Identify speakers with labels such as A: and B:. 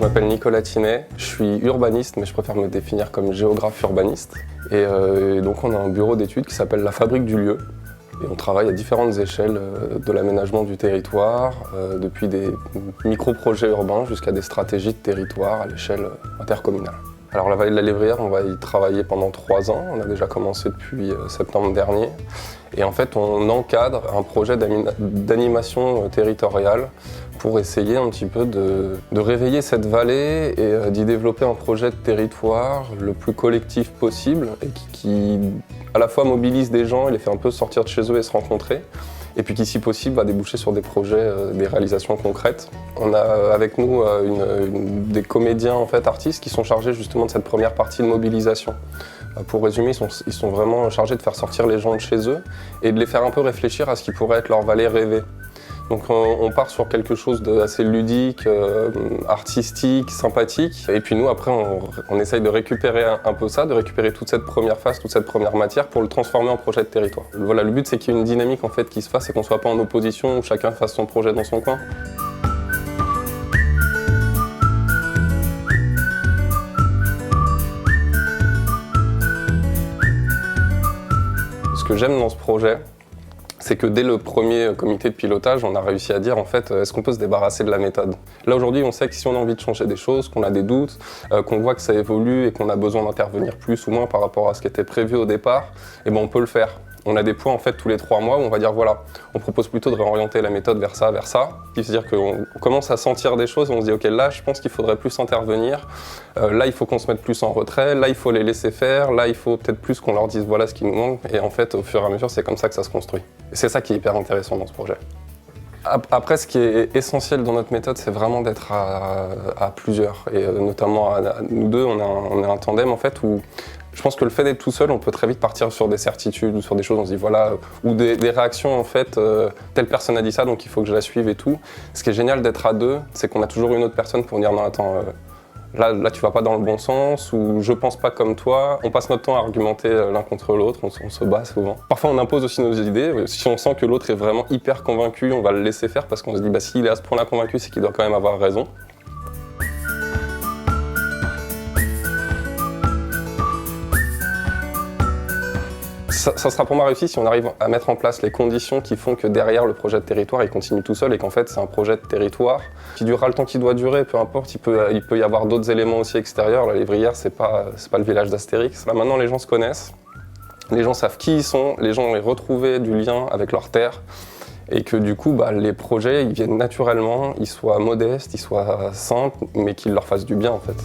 A: m'appelle Nicolas Tinet, je suis urbaniste, mais je préfère me définir comme géographe urbaniste. Et donc on a un bureau d'études qui s'appelle la Fabrique du lieu. Et on travaille à différentes échelles de l'aménagement du territoire, depuis des micro-projets urbains jusqu'à des stratégies de territoire à l'échelle intercommunale. Alors la vallée de la Lévrière, on va y travailler pendant 3 ans, on a déjà commencé depuis septembre dernier. Et en fait, on encadre un projet d'animation territoriale pour essayer un petit peu de réveiller cette vallée et d'y développer un projet de territoire le plus collectif possible et qui à la fois mobilise des gens et les fait un peu sortir de chez eux et se rencontrer. Et puis qui, si possible, va déboucher sur des projets, des réalisations concrètes. On a avec nous des comédiens, en fait, artistes, qui sont chargés justement de cette première partie de mobilisation. Pour résumer, ils sont vraiment chargés de faire sortir les gens de chez eux et de les faire un peu réfléchir à ce qui pourrait être leur vallée rêvée. Donc on part sur quelque chose d'assez ludique, artistique, sympathique. Et puis nous, après, on essaye de récupérer un peu ça, de récupérer toute cette première phase, toute cette première matière pour le transformer en projet de territoire. Voilà, le but, c'est qu'il y ait une dynamique en fait, qui se fasse et qu'on ne soit pas en opposition, où chacun fasse son projet dans son coin. Ce que j'aime dans ce projet, c'est que dès le premier comité de pilotage, on a réussi à dire en fait, est-ce qu'on peut se débarrasser de la méthode? Là aujourd'hui, on sait que si on a envie de changer des choses, qu'on a des doutes, qu'on voit que ça évolue et qu'on a besoin d'intervenir plus ou moins par rapport à ce qui était prévu au départ, eh ben on peut le faire. On a des points en fait tous les 3 mois où on va dire voilà, on propose plutôt de réorienter la méthode vers ça. C'est-à-dire qu'on commence à sentir des choses et on se dit ok, là je pense qu'il faudrait plus intervenir, là il faut qu'on se mette plus en retrait, là il faut les laisser faire, là il faut peut-être plus qu'on leur dise voilà ce qui nous manque. Et en fait au fur et à mesure c'est comme ça que ça se construit. Et c'est ça qui est hyper intéressant dans ce projet. Après, ce qui est essentiel dans notre méthode, c'est vraiment d'être à plusieurs. Et notamment nous deux, on est un tandem en fait où je pense que le fait d'être tout seul, on peut très vite partir sur des certitudes ou sur des choses, on se dit voilà, ou des réactions en fait, telle personne a dit ça donc il faut que je la suive et tout. Ce qui est génial d'être à deux, c'est qu'on a toujours une autre personne pour dire non attends, là tu vas pas dans le bon sens ou je pense pas comme toi. On passe notre temps à argumenter l'un contre l'autre, on se bat souvent. Parfois on impose aussi nos idées, si on sent que l'autre est vraiment hyper convaincu, on va le laisser faire parce qu'on se dit bah s'il est à ce point-là convaincu, c'est qu'il doit quand même avoir raison. Ça sera pour moi réussi si on arrive à mettre en place les conditions qui font que derrière le projet de territoire il continue tout seul et qu'en fait c'est un projet de territoire qui durera le temps qu'il doit durer, peu importe, il peut y avoir d'autres éléments aussi extérieurs. La Lévrière c'est pas le village d'Astérix. Là maintenant les gens se connaissent, les gens savent qui ils sont, les gens ont retrouvé du lien avec leur terre et que du coup les projets ils viennent naturellement, ils soient modestes, ils soient simples mais qu'ils leur fassent du bien en fait.